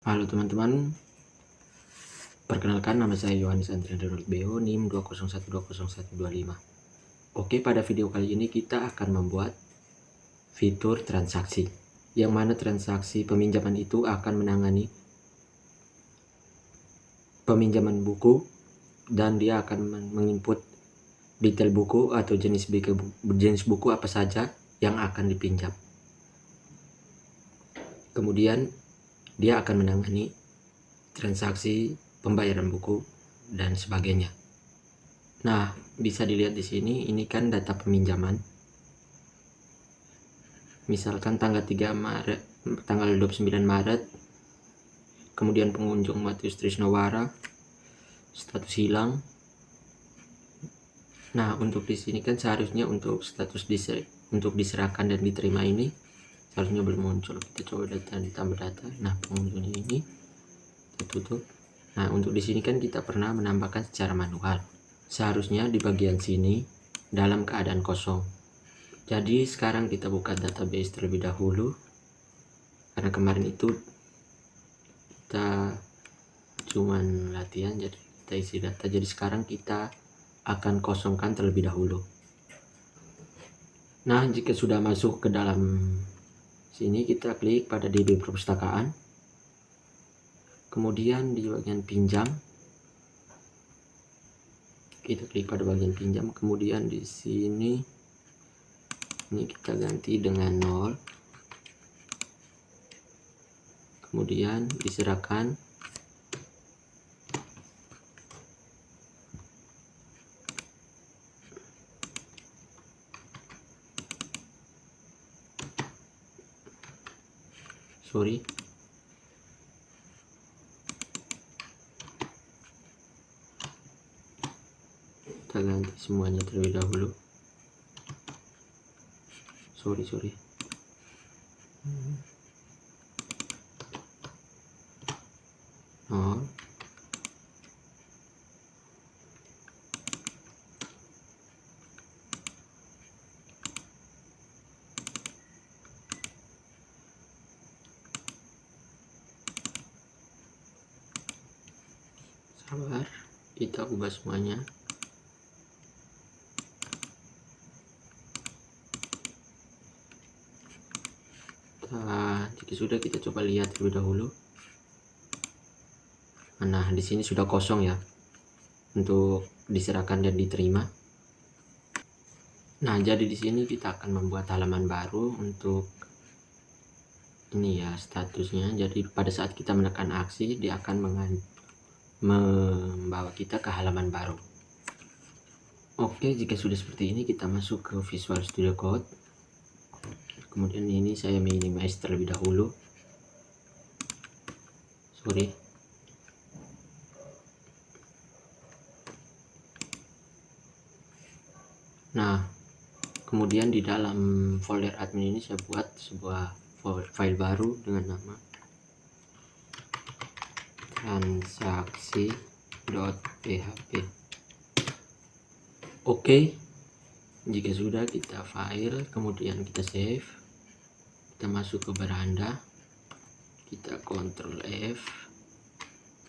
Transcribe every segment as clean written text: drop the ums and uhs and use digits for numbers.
Halo teman-teman, perkenalkan nama saya Yohanes Andrian BO NIM 201202125. Oke, pada video kali ini kita akan membuat fitur transaksi, yang mana transaksi peminjaman itu akan menangani peminjaman buku dan dia akan menginput detail buku atau jenis buku apa saja yang akan dipinjam. Kemudian dia akan menangani transaksi pembayaran buku dan sebagainya. Nah, bisa dilihat di sini, ini kan data peminjaman. Misalkan tanggal 29 Maret, kemudian pengunjung Matius Trisnowara, status hilang. Nah, untuk di sini kan seharusnya untuk status untuk diserahkan dan diterima ini seharusnya belum muncul. Kita coba ditambah data. Nah, pengunjungnya ini tertutup. Nah, untuk di sini kan kita pernah menambahkan secara manual. Seharusnya di bagian sini dalam keadaan kosong. Jadi sekarang kita buka database terlebih dahulu, karena kemarin itu kita cuman latihan, jadi kita isi data. Jadi sekarang kita akan kosongkan terlebih dahulu. Nah, jika sudah masuk ke dalam sini, kita klik pada DB perpustakaan, kemudian di bagian pinjam kita klik pada bagian pinjam, kemudian di sini ini kita ganti dengan 0, kemudian diserahkan. Kita ganti semuanya terlebih dahulu. Sorry. Nol. Sabar, kita ubah semuanya. Nah, jika sudah, kita coba lihat terlebih dahulu. Nah, di sini sudah kosong ya untuk diserahkan dan diterima. Nah, jadi di sini kita akan membuat halaman baru untuk ini ya statusnya. Jadi pada saat kita menekan aksi, dia akan membawa kita ke halaman baru. Oke, jika sudah seperti ini, kita masuk ke Visual Studio Code. Kemudian ini saya minimize terlebih dahulu. Nah, kemudian di dalam folder admin ini saya buat sebuah file baru dengan nama transaksi.php. Oke, jika sudah, kita file, kemudian kita save, kita masuk ke beranda, kita Ctrl F,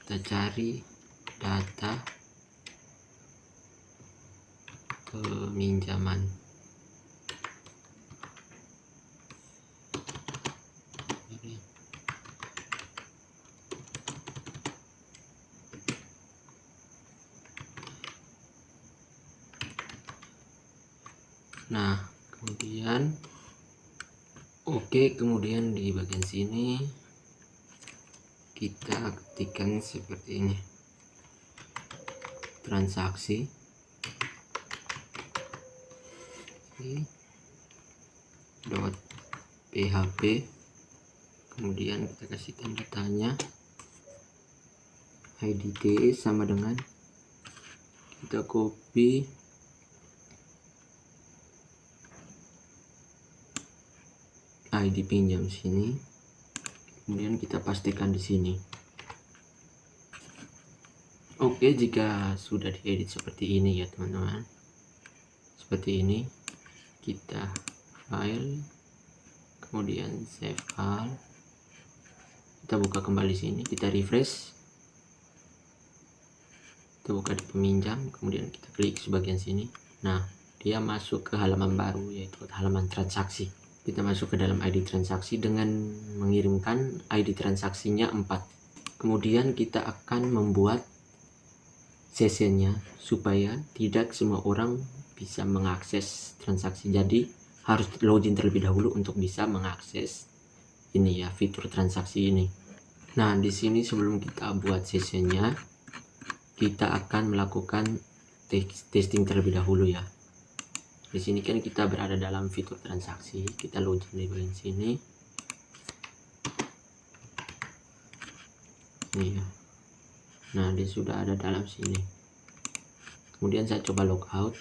kita cari data peminjaman. Nah, kemudian kemudian di bagian sini kita ketikkan seperti ini, transaksi .php, kemudian kita kasih tanda tanya, IDT sama dengan, kita copy ID pinjam sini, kemudian kita pastikan di sini. Oke, jika sudah diedit seperti ini ya teman-teman, seperti ini, kita file, kemudian save all, Kita buka kembali sini, kita refresh, kita buka di peminjam, kemudian kita klik sebagian sini. Nah, dia masuk ke halaman baru, yaitu halaman transaksi. Kita masuk ke dalam ID transaksi dengan mengirimkan ID transaksinya 4. Kemudian kita akan membuat sessionnya supaya tidak semua orang bisa mengakses transaksi. Jadi harus login terlebih dahulu untuk bisa mengakses ini ya, fitur transaksi ini. Nah, di sini sebelum kita buat sessionnya, kita akan melakukan testing terlebih dahulu ya. Di sini kan kita berada dalam fitur transaksi, kita login di bagian sini. Nih ya. Nah, dia sudah ada dalam sini. Kemudian saya coba logout.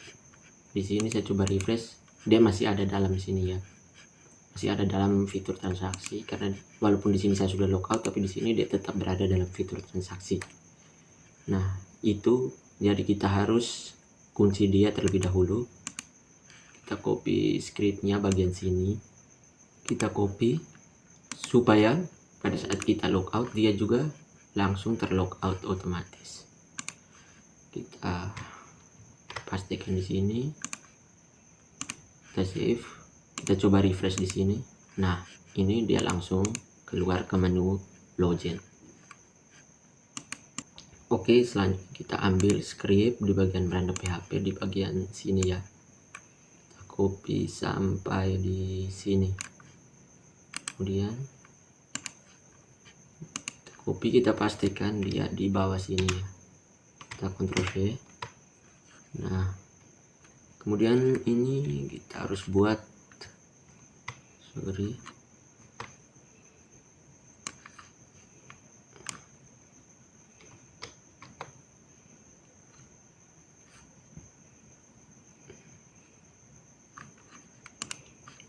Di sini saya coba refresh, dia masih ada dalam sini ya. Masih ada dalam fitur transaksi, karena walaupun di sini saya sudah logout, tapi di sini dia tetap berada dalam fitur transaksi. Nah, itu jadi kita harus kunci dia terlebih dahulu. Kita copy scriptnya bagian sini, kita copy supaya pada saat kita logout dia juga langsung terlogout otomatis. Kita pastikan di sini, kita save, kita coba refresh di sini. Nah, ini dia langsung keluar ke menu login. Oke, selanjutnya kita ambil script di bagian beranda PHP di bagian sini ya. Kita copy sampai di sini. Kemudian kita copy, kita pastikan dia di bawah sini ya. Kita Ctrl V. Nah, kemudian ini kita harus buat,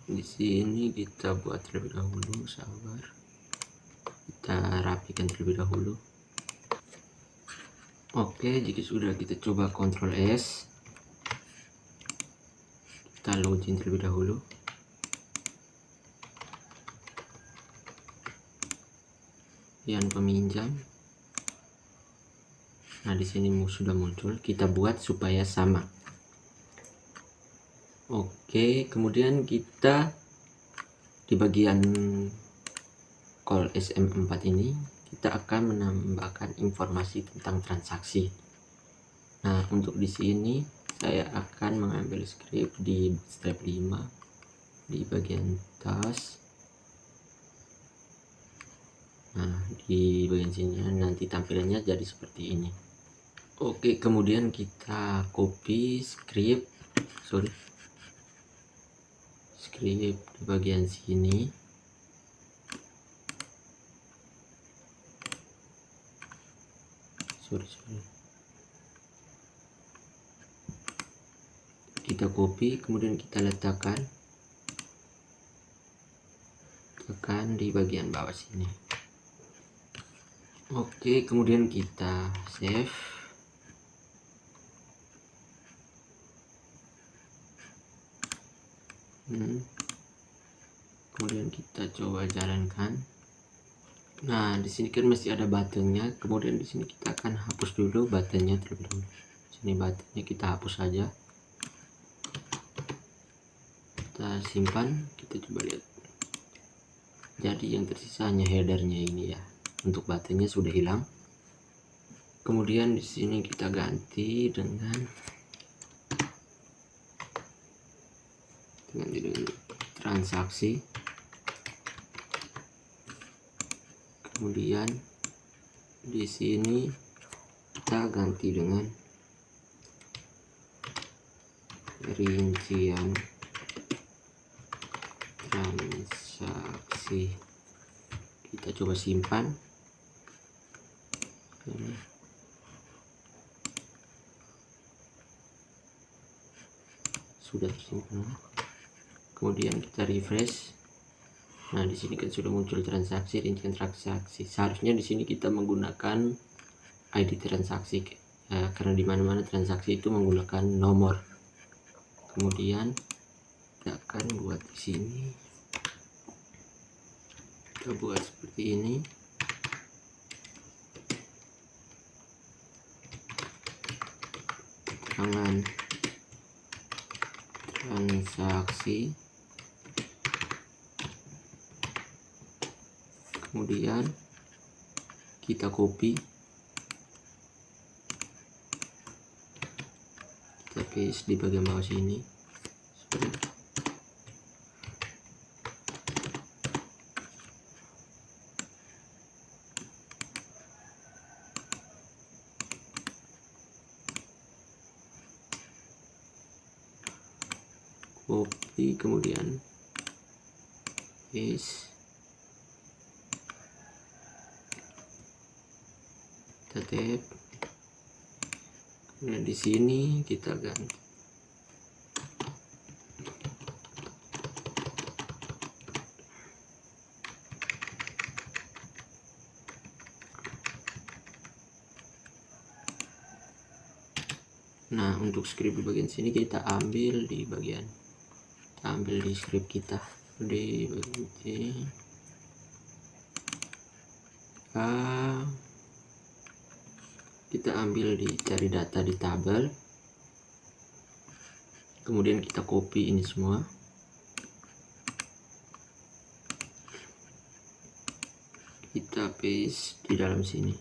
di sini kita buat terlebih dahulu, sabar, kita rapikan terlebih dahulu. Oke, jika sudah, kita coba Ctrl S, kita login terlebih dahulu. Yang peminjam. Nah, di sini sudah muncul, kita buat supaya sama. Oke, kemudian kita di bagian call SM4 ini kita akan menambahkan informasi tentang transaksi. Nah, untuk di sini saya akan mengambil script di Bootstrap 5 di bagian task. Nah, di bagian sini nanti tampilannya jadi seperti ini. Oke, kemudian kita copy script di bagian sini. Kita copy, kemudian kita letakkan di bagian bawah sini. Oke, kemudian kita save. Kemudian kita coba jalankan. Nah, di sini kan masih ada buttonnya. Kemudian di sini kita akan hapus dulu buttonnya terlebih dahulu. Sini buttonnya kita hapus saja. Kita simpan, kita coba lihat. Jadi yang tersisa hanya headernya ini ya. Untuk buttonnya sudah hilang. Kemudian di sini kita ganti dengan transaksi. Kemudian di sini kita ganti dengan rincian transaksi. Kita coba simpan. Sudah tersimpan. Kemudian kita refresh. Nah, di sini kan sudah muncul transaksi, rincian transaksi. Seharusnya di sini kita menggunakan ID transaksi ya, karena di mana-mana transaksi itu menggunakan nomor. Kemudian kita akan buat di sini. Kita buat seperti ini. keterangan transaksi, kemudian kita copy, kita paste di bagian bawah sini. Copy, kemudian paste, kita tap, kemudian di sini kita ganti. Nah, untuk script di bagian sini kita ambil di bagian, ambil di script kita di bagian sini. Kita ambil di cari data di tabel, kemudian kita copy ini semua, kita paste di dalam sini.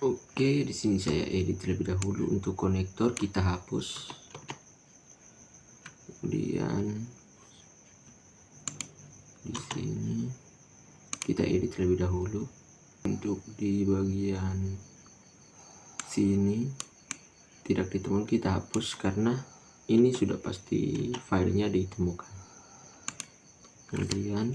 Oke, di sini saya edit terlebih dahulu. Untuk konektor kita hapus, kemudian di sini kita edit terlebih dahulu. Untuk di bagian sini tidak ditemukan, kita hapus karena ini sudah pasti filenya ditemukan. Kemudian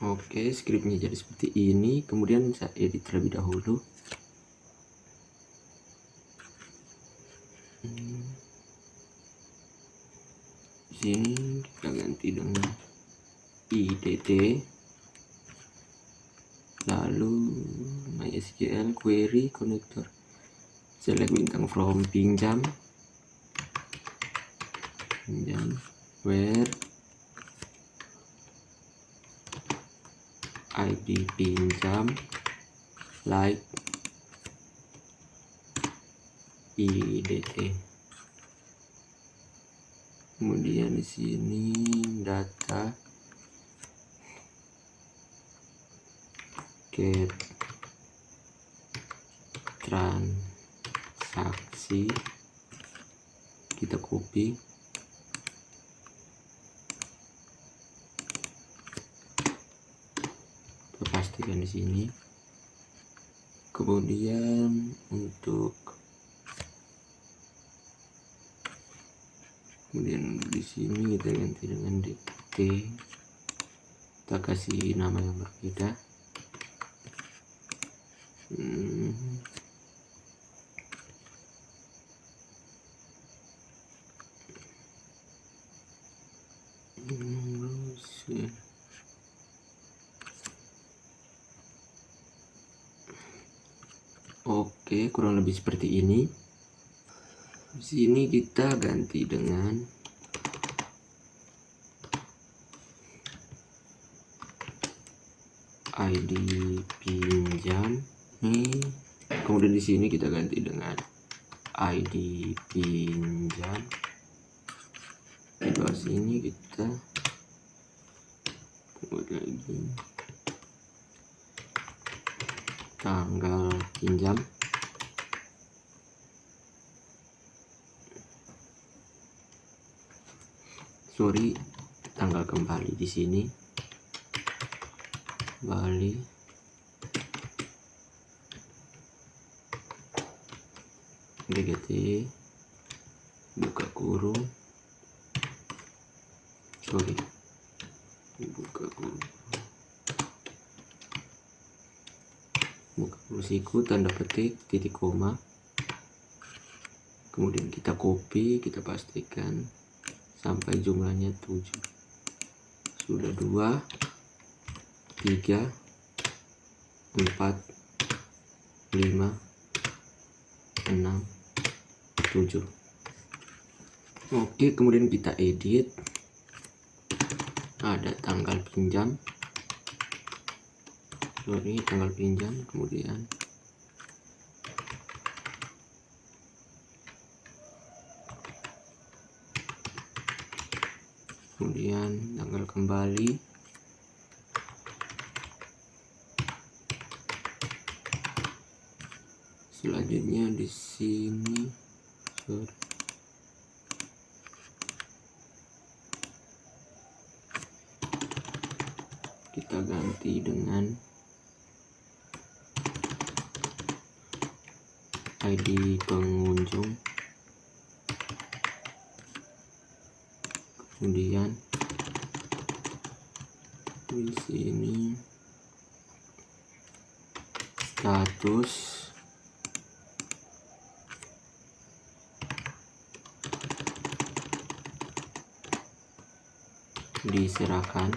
oke, scriptnya jadi seperti ini. Kemudian saya edit terlebih dahulu. Di sini kita ganti dengan IDT, lalu MySQL query connector, select bintang from pinjam where ID pinjam like IDT. Kemudian di sini data get transaksi, kita copy, kita pastikan di sini. Kemudian untuk di sini kita ganti dengan DT, kita kasih nama yang berbeda. Oke, kurang lebih seperti ini. Di sini kita ganti dengan ID pinjam nih. Kemudian di sini kita ganti dengan ID pinjam. Di bawah sini kita buat lagi tanggal pinjam. Tanggal kembali di sini Bali, DGT, buka kurung, buka kurung siku, tanda petik, titik koma. Kemudian kita copy, kita pastikan sampai jumlahnya 7. Sudah 2, 3, 4, 5, 6, 7. Oke, kemudian kita edit. ada tanggal pinjam, kemudian tanggal kembali, selanjutnya di sini kita ganti dengan ID pengunjung, kemudian di sini status, diserahkan,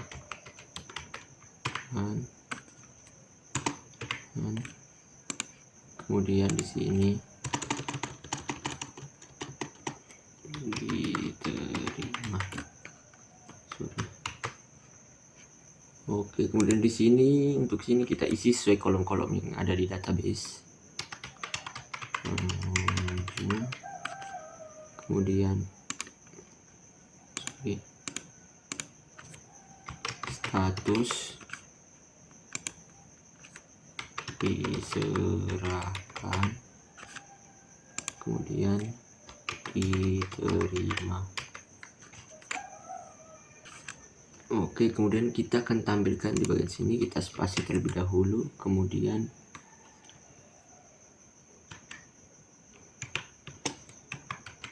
kemudian di sini diterima. Oke, kemudian di sini untuk sini kita isi sesuai kolom-kolom yang ada di database. Kemudian status, diserahkan, kemudian diterima. Oke, kemudian kita akan tampilkan di bagian sini, kita spasi terlebih dahulu, kemudian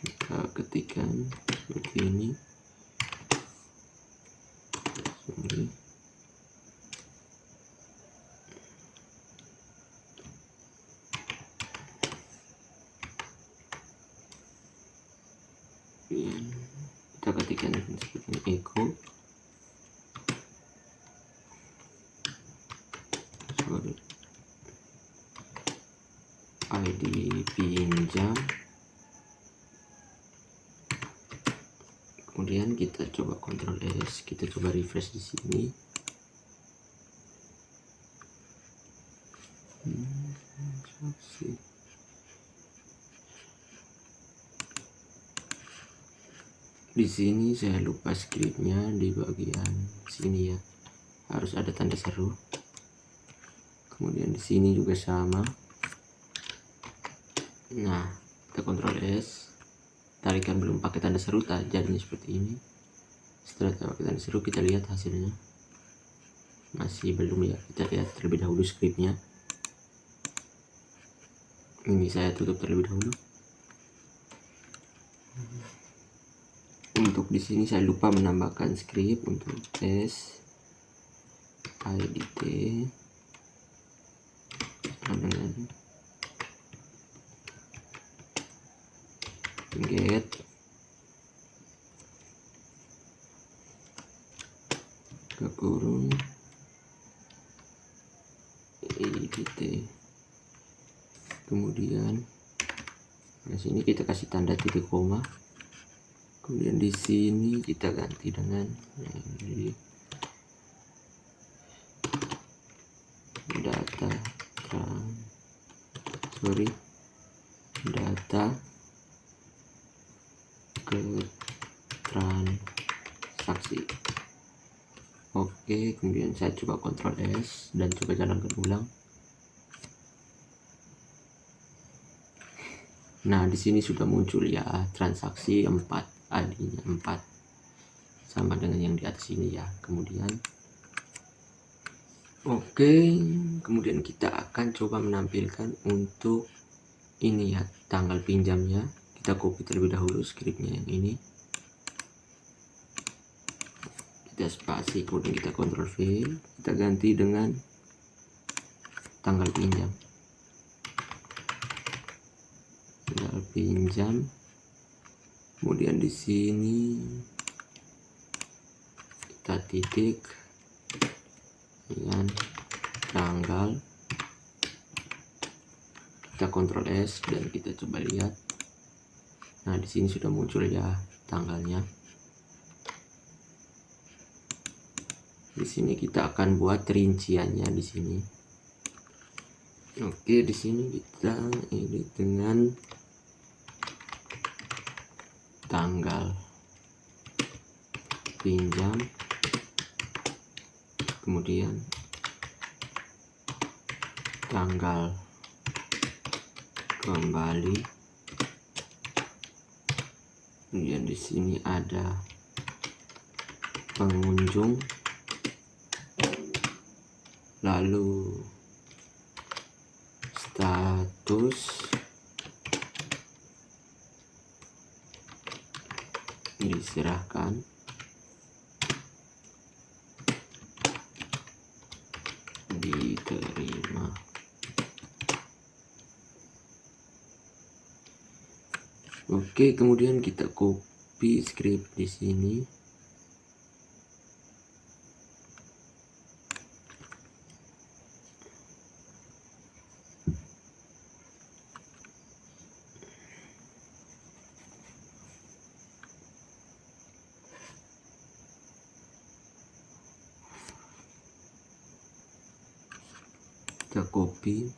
kita ketikkan seperti ini. Kita ketikkan seperti ini, echo ID pinjam, kemudian kita coba Ctrl S, kita coba refresh di sini. Di sini saya lupa scriptnya di bagian sini ya, harus ada tanda seru. Kemudian di sini juga sama. Nah, kita Ctrl S, tarikan belum pakai tanda seru, jadinya seperti ini. Setelah kita pakai tanda seru, kita lihat hasilnya. Masih belum ya, kita lihat terlebih dahulu scriptnya. Ini saya tutup terlebih dahulu. Untuk di sini saya lupa menambahkan script untuk tes IDT get kekurung IDT, kemudian di sini kita kasih tanda titik koma. Kemudian di sini kita ganti dengan data ke transaksi. Oke, kemudian saya coba Ctrl S dan coba jalankan ulang. Nah, di sini sudah muncul ya transaksi 4, ID-nya 4. Sama dengan yang di atas ini ya. Kemudian kemudian kita akan coba menampilkan untuk ini ya, tanggal pinjamnya. Kita copy terlebih dahulu scriptnya yang ini. Kita spasi, kemudian kita Ctrl V, kita ganti dengan tanggal pinjam. Kemudian di sini kita titik dengan tanggal, kita Ctrl S dan kita coba lihat. Nah, di sini sudah muncul ya tanggalnya. Di sini kita akan buat rinciannya di sini. Oke, di sini kita edit dengan tanggal pinjam, kemudian tanggal kembali, kemudian di sini ada pengunjung, lalu status diserahkan, diterima. Oke, kemudian kita copy script di sini. Kita copy,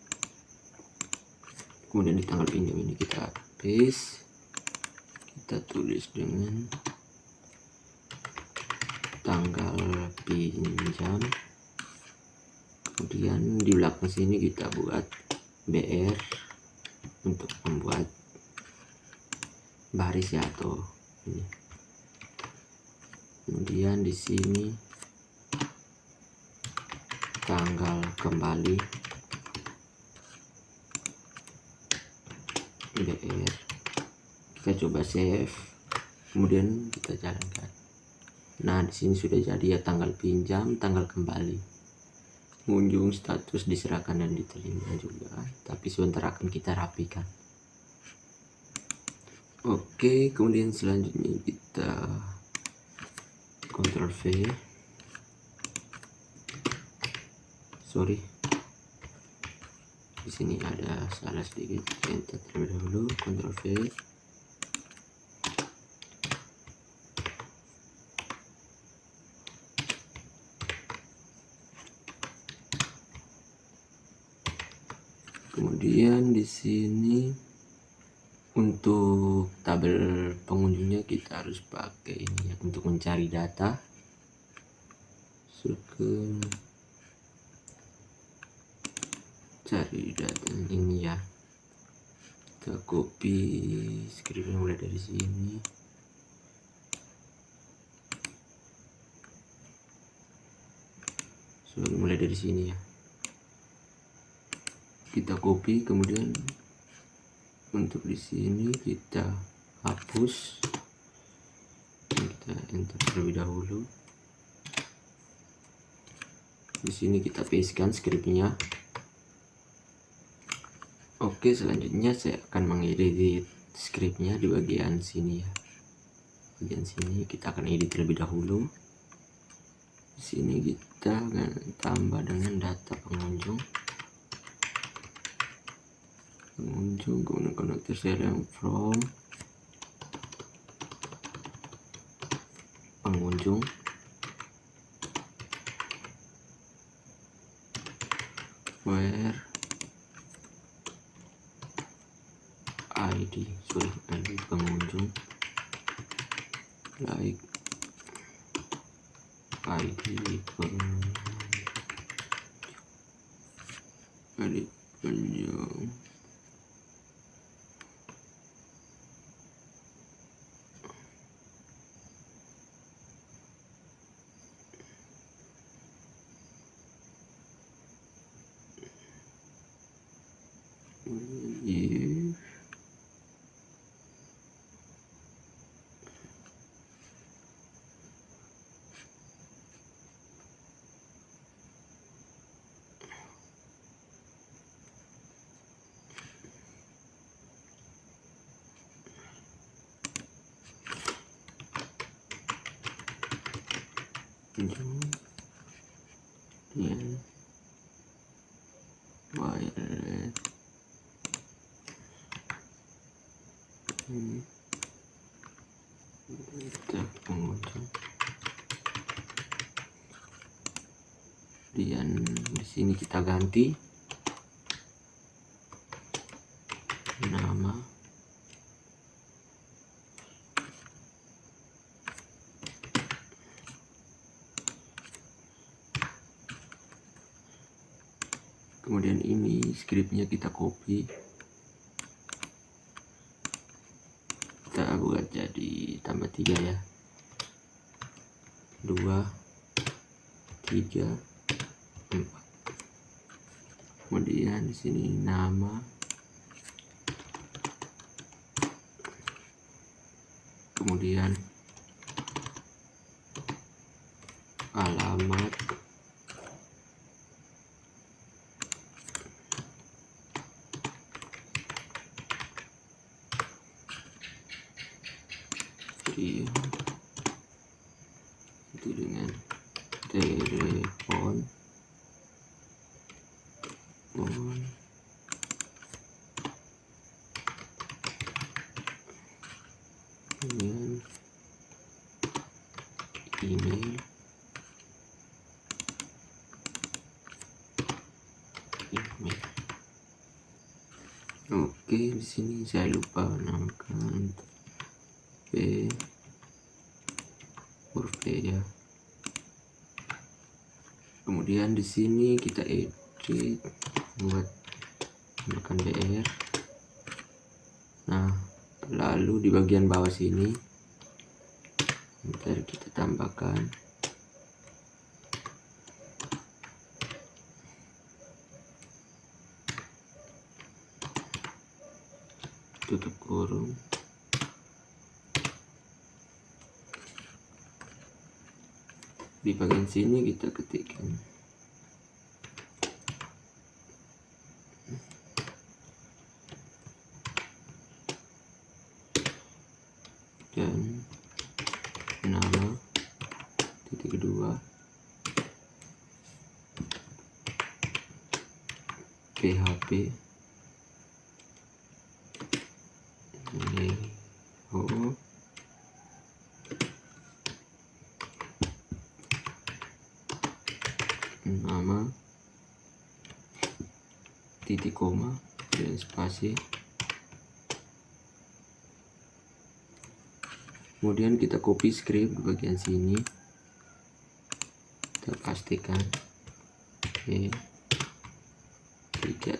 kemudian di tanggal pinjam ini kita paste, kita tulis dengan tanggal pinjam, kemudian di belakang sini kita buat BR untuk membuat baris ya, atau ini. Kemudian di sini tanggal kembali BR, kita coba save, kemudian kita jalankan. Nah, di sini sudah jadi ya, tanggal pinjam, tanggal kembali, pengunjung, status diserahkan dan diterima juga, tapi sebentar akan kita rapikan. Oke, kemudian selanjutnya kita Ctrl V, sorry, di sini ada salah sedikit, enter terlebih dahulu, Ctrl V. Kemudian di sini untuk tabel pengunjungnya kita harus pakai ini ya, untuk mencari data. Suka cari data ini ya, kita copy scriptnya mulai dari sini. Mulai dari sini ya, kita copy, kemudian untuk di sini kita hapus, kita enter terlebih dahulu. Di sini kita pastekan scriptnya. Oke, selanjutnya saya akan mengedit scriptnya di bagian sini ya. Bagian sini kita akan edit terlebih dahulu. Di sini kita akan tambah dengan data pengunjung. Kemudian konektor serial from pengunjung, where ID pengunjung, like ID pengunjung, if ya, wireless data pengunjung. Kemudian di sini kita ganti nama, kemudian ini scriptnya kita copy, kita buat jadi tambah 3 ya, 2 3 4. Kemudian di sini nama, kemudian alamat, jadi itu dengan telepon dengan email, Oke, di sini saya lupa menambahkan huruf P ya. Kemudian di sini kita edit buat tambahkan BR. Nah, lalu di bagian bawah sini ntar kita tambahkan tutup kurung, di bagian sini kita ketikkan dan nama titik kedua PHP Leo nama titik koma dan spasi. Kemudian kita copy script di bagian sini, kita pastikan oke, 3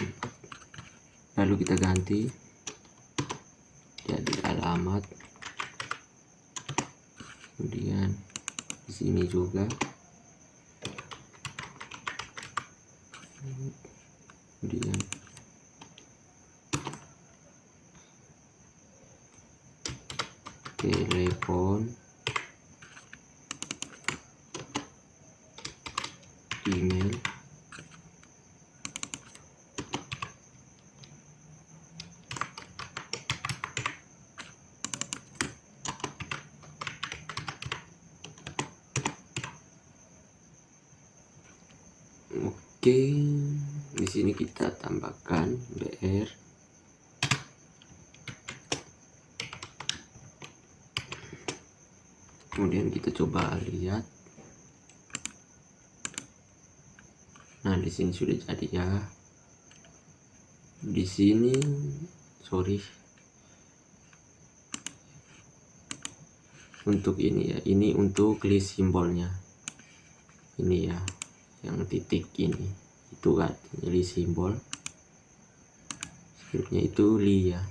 4. Lalu kita ganti jadi alamat, kemudian di sini juga, kemudian telepon, email, oke. Di sini kita tambahkan BR, kemudian kita coba lihat. Nah, di sini sudah jadi ya. Di sini untuk ini ya, ini untuk list simbolnya ini ya, yang titik ini itu artinya list simbol, scriptnya itu li ya.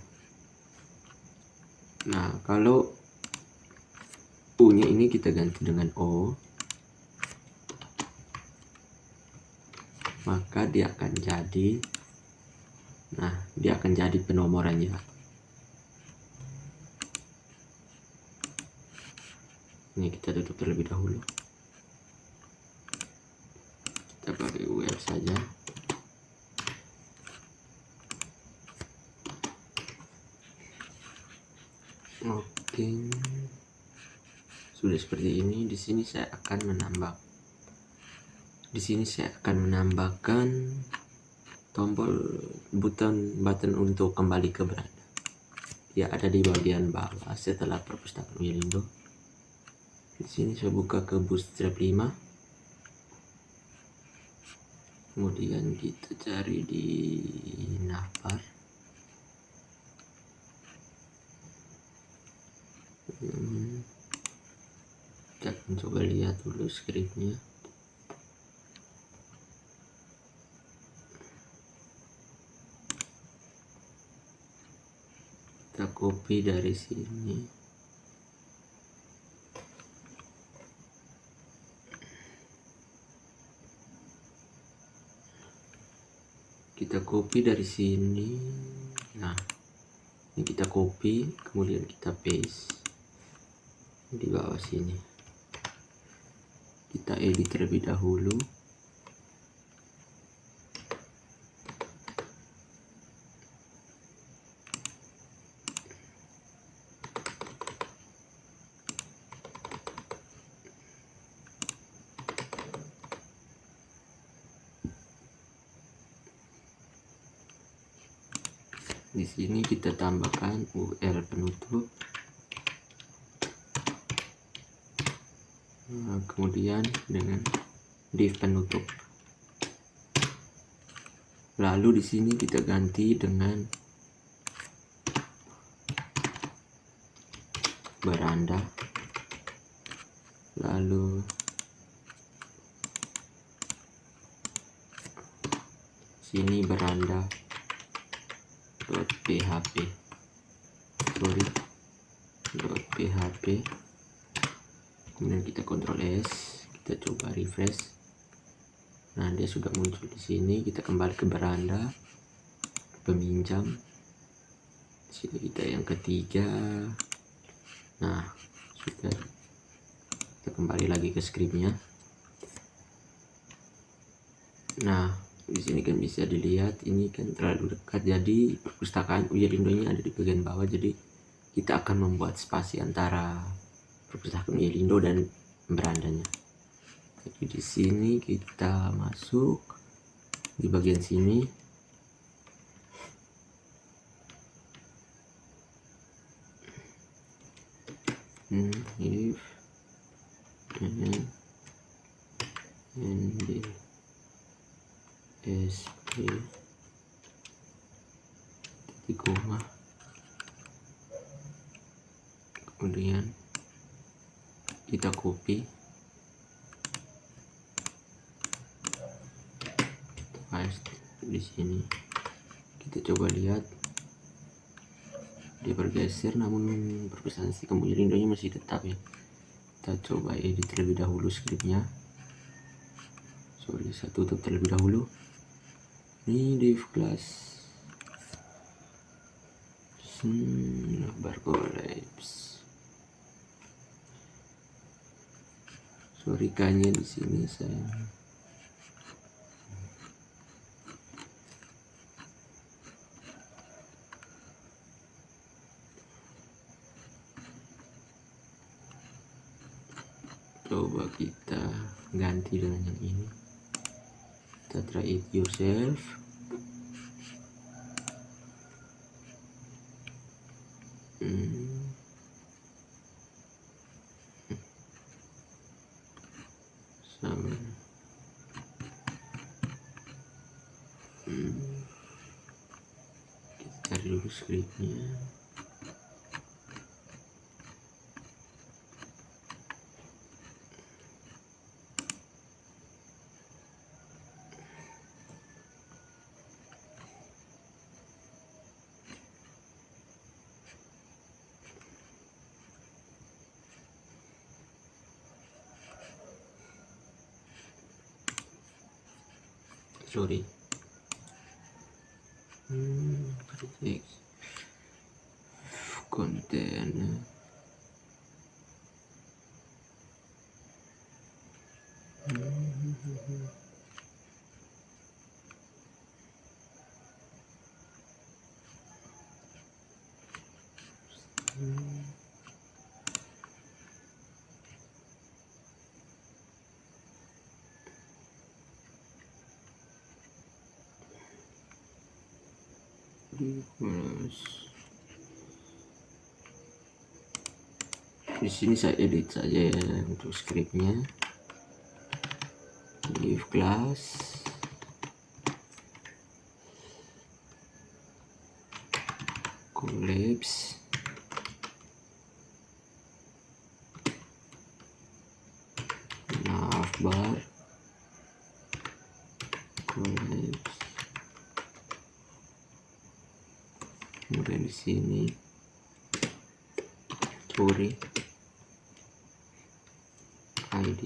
Nah, kalau U nya ini kita ganti dengan O, maka dia akan jadi, nah dia akan jadi penomorannya. Ini kita tutup terlebih dahulu, kita pakai web saja. Oke, sudah seperti ini. Di sini saya akan menambahkan tombol button untuk kembali ke beranda. Ya, ada di bagian bawah setelah perpustakaan Wilindo. Di sini saya buka ke Bootstrap 5. kemudian kita cari di navbar. Kita akan coba lihat dulu skripnya. Kita copy dari sini. Kita copy dari sini. Nah, ini kita copy, kemudian kita paste di bawah sini. Kita edit terlebih dahulu. Di sini kita tambahkan URL penutup. Kemudian dengan div penutup. Lalu di sini kita ganti dengan beranda. Lalu sini beranda .php, kemudian kita Ctrl S, kita coba refresh. Nah, dia sudah muncul di sini. Kita kembali ke beranda, peminjam. Di sini kita yang ketiga. Nah, sudah. Kita kembali lagi ke skripnya. Nah, di sini kan bisa dilihat ini kan terlalu dekat, jadi perpustakaan Uyelindo-nya ada di bagian bawah, jadi kita akan membuat spasi antara perpustakaan Uyelindo dan berandanya. Jadi di sini kita masuk di bagian sini. If and SP titik koma, kemudian kita copy, paste di sini. Kita coba lihat dia bergeser, namun perpustakaan Sistem Uyelindo-nya masih tetap ya. Kita coba edit terlebih dahulu skripnya. Saya tutup terlebih dahulu. Ini div class navbar collapse. Kayaknya di sini saya coba kita ganti dengan yang ini. Kita try it yourself. Sama. Kita cari dulu skripnya. Sorry. Konten. Di sini saya edit saja ya untuk skripnya. Div class collapse, navbar, collapse, kemudian di sini sorry ID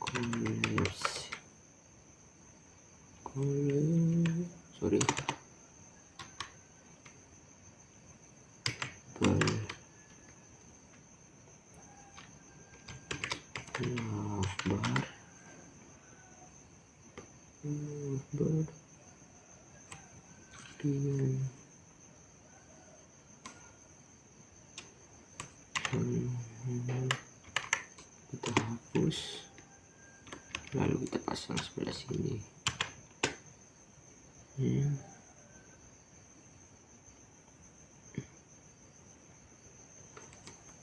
collapse, sorry navbar, kita hapus, lalu kita pasang sebelah sini.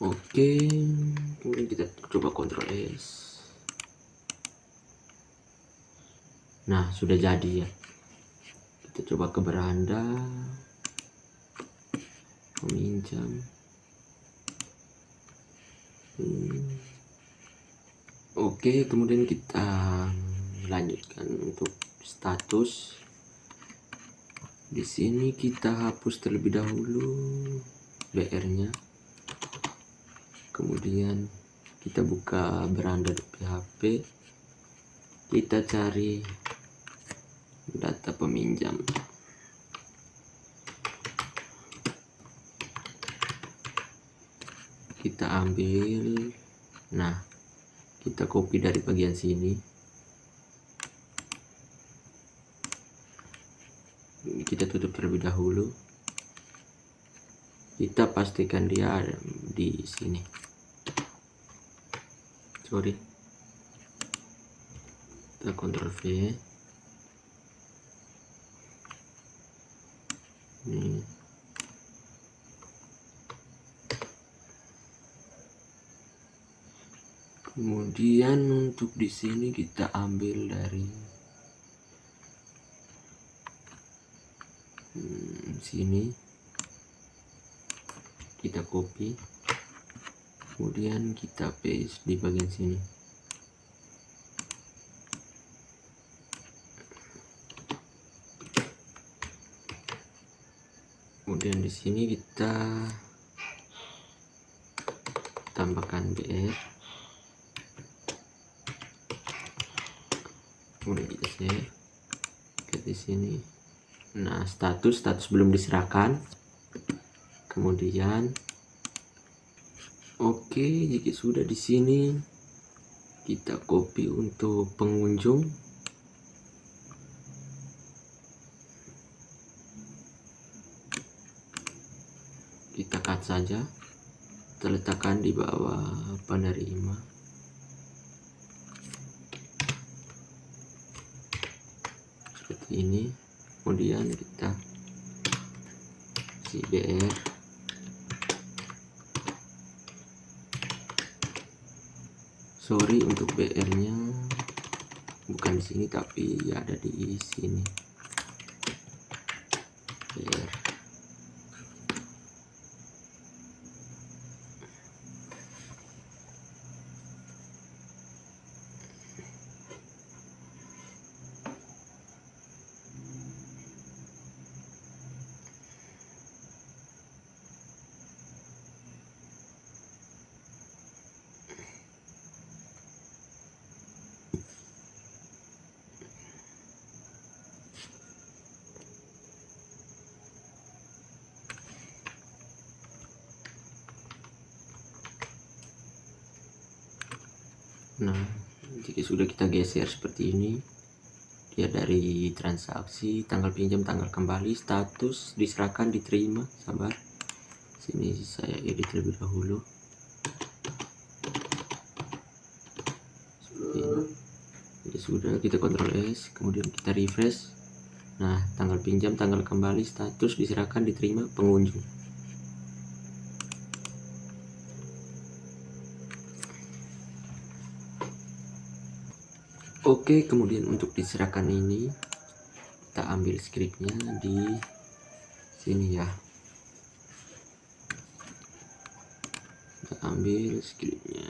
Oke, kemudian kita coba Ctrl S. Nah, sudah jadi ya. Kita coba ke beranda, meminjam. Oke, kemudian kita lanjutkan untuk status. Di sini kita hapus terlebih dahulu BR-nya. Kemudian kita buka beranda PHP. Kita cari data peminjam. Kita ambil, nah kita copy dari bagian sini. Kita tutup terlebih dahulu. Kita pastikan dia ada di sini. Sorry. Kita Ctrl V. Ini. Kemudian untuk di sini kita ambil dari sini, kita copy, kemudian kita paste di bagian sini. Kemudian di sini kita tambahkan BR, kemudian kita save ke di sini. Nah, status belum diserahkan. Kemudian oke, jika sudah di sini kita copy untuk pengunjung. Kita cut saja, kita letakkan di bawah penerima. Seperti ini. Kemudian kita si BR, sorry untuk BR-nya bukan di sini tapi ada di sini. BR. Nah, jika sudah kita geser seperti ini, dia dari transaksi, tanggal pinjam, tanggal kembali, status, diserahkan, diterima, sabar. Sini saya edit terlebih dahulu. Seperti ini. Jadi sudah, kita Ctrl S, kemudian kita refresh. Nah, tanggal pinjam, tanggal kembali, status, diserahkan, diterima, pengunjung. Oke, kemudian untuk diserahkan ini kita ambil scriptnya di sini ya. Kita ambil scriptnya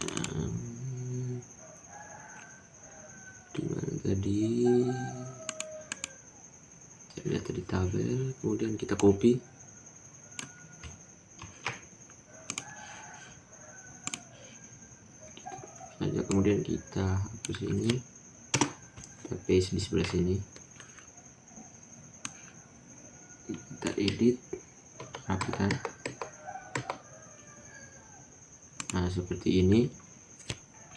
di mana tadi, ternyata di tabel, kemudian kita copy. Saja kemudian kita hapus ini, kita paste di sebelah sini, kita edit, rapikan. Nah seperti ini.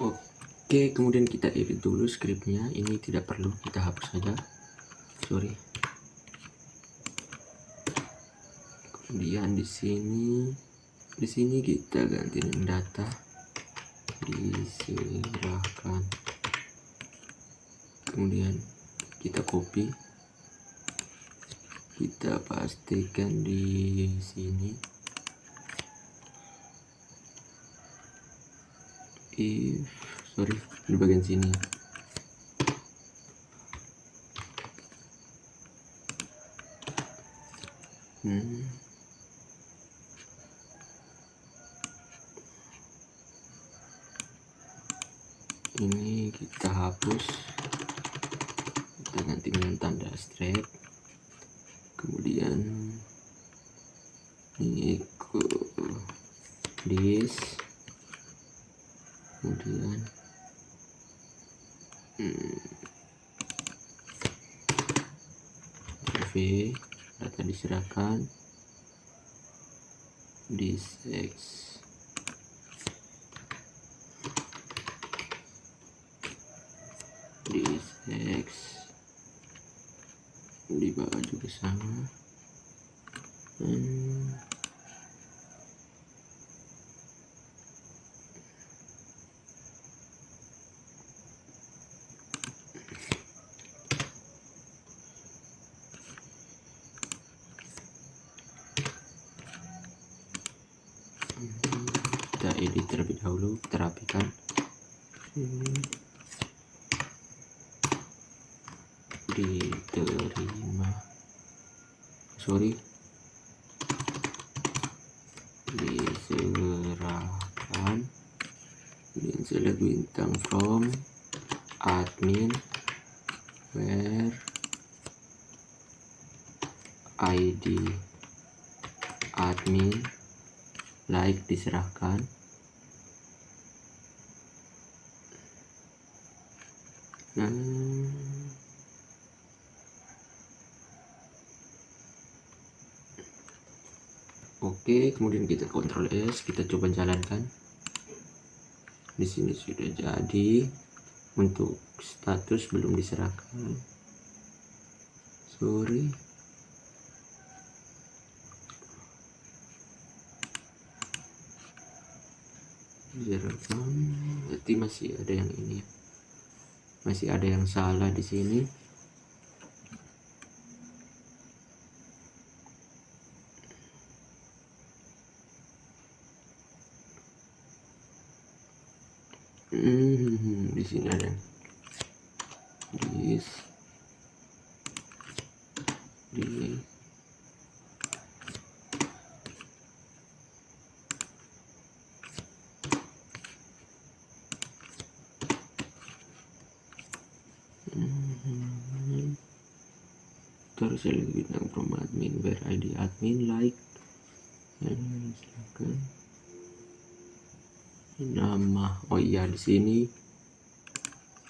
Oke, kemudian kita edit dulu scriptnya, ini tidak perlu, kita hapus saja, sorry. Kemudian di sini kita ganti data diserahkan, kemudian kita copy, kita pastikan di sini, di bagian sini. Ini kita hapus, kita ganti dengan tanda strip, kemudian ini ke list, kemudian data diserahkan, disex, di bawah juga sama. Kita edit terlebih dahulu, kita rapikan. Diterima, sorry, diserahkan, kemudian select bintang from admin where ID admin like diserahkan. Oke, kemudian kita Ctrl S, kita coba jalankan. Di sini sudah jadi. Untuk status belum diserahkan. Sorry. Berarti masih ada yang ini. Masih ada yang salah di sini. Di sini ada di terus select bintang from admin where ID admin like, dan silakan nama. Oh iya, di sini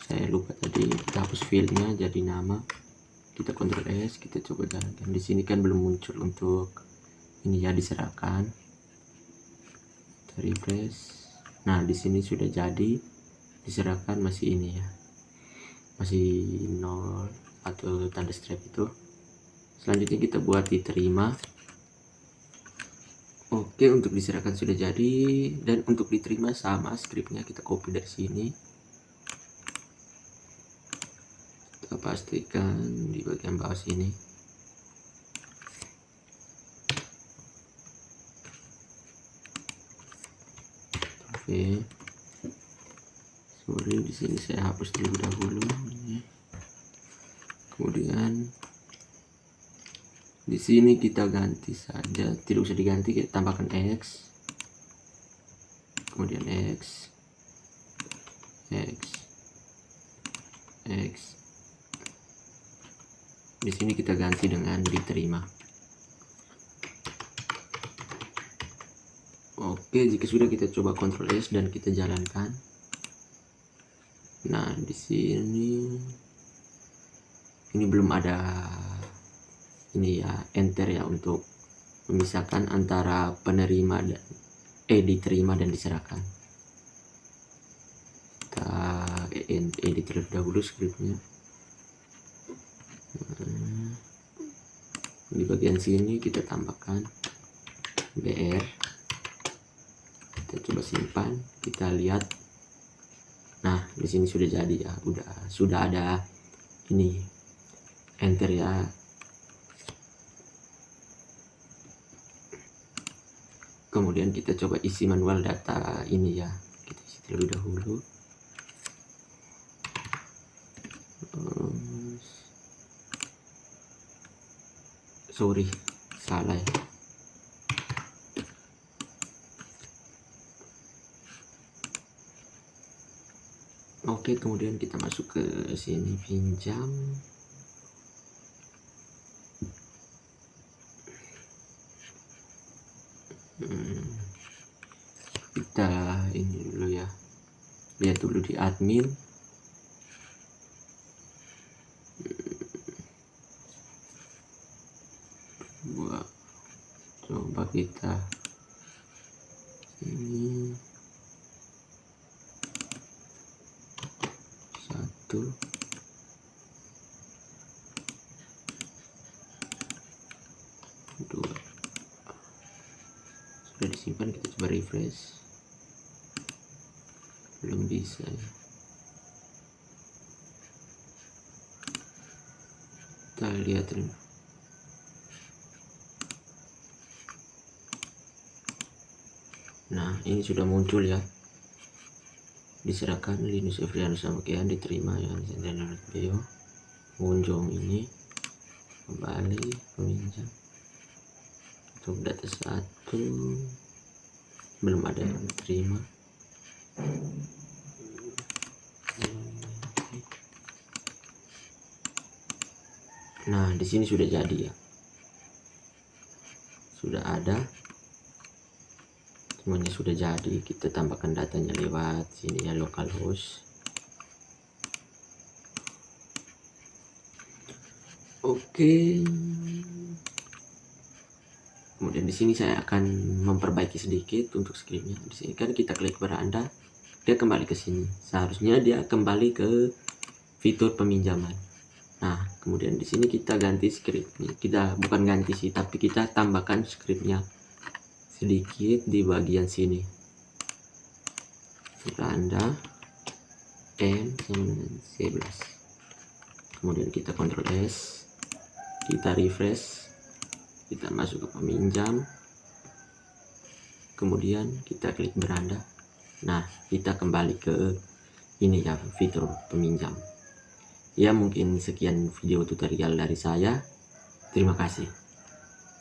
saya lupa tadi, kita hapus fieldnya jadi nama. Kita Ctrl S, kita coba jalankan. Di sini kan belum muncul untuk ini ya, diserahkan. Kita refresh. Nah di sini sudah jadi diserahkan, masih ini ya, masih 0 atau tanda strip itu. Selanjutnya kita buat diterima. Oke, untuk diserahkan sudah jadi, dan untuk diterima sama scriptnya kita copy dari sini. Kita pastikan di bagian bawah sini. Oke, sorry, di sini saya hapus terlebih dahulu. Kemudian di sini kita ganti saja, tidak usah diganti, kita tambahkan X, kemudian X, di sini kita ganti dengan diterima. Oke, jika sudah kita coba Ctrl S dan kita jalankan. Nah, di sini ini belum ada ini ya, enter ya, untuk memisahkan antara penerima dan diterima dan diserahkan. Kita edit terlebih dahulu scriptnya. Di bagian sini kita tambahkan BR. Kita coba simpan, kita lihat. Nah, di sini sudah jadi ya, sudah ada ini enter ya. Kemudian kita coba isi manual data ini ya, kita isi terlebih dahulu. Sorry, salah ya. Oke, kemudian kita masuk ke sini, pinjam. Kita ini dulu ya, lihat dulu di admin. Coba kita ini 1 2 sudah disimpan, kita coba refresh. Belum bisa ya. Kita lihat dulu. Nah, ini sudah muncul ya, diserahkan Linus Efrianus Samkean, diterima ya, Sendana Beo, mengunjung ini, kembali peminjam. Untuk data 1 belum ada yang diterima. Nah, di sini sudah jadi ya, sudah ada, semuanya sudah jadi. Kita tambahkan datanya lewat sini ya, localhost. Oke. Kemudian di sini saya akan memperbaiki sedikit untuk scriptnya. Di sini kan kita klik beranda, dia kembali ke sini. Seharusnya dia kembali ke fitur peminjaman. Nah, kemudian di sini kita ganti scriptnya. Kita bukan ganti sih, tapi kita tambahkan scriptnya sedikit di bagian sini. Beranda N sama dengan 11. Kemudian kita Ctrl S, kita refresh, kita masuk ke peminjam, kemudian kita klik beranda. Nah, kita kembali ke ini ya, fitur peminjam ya. Mungkin sekian video tutorial dari saya, terima kasih.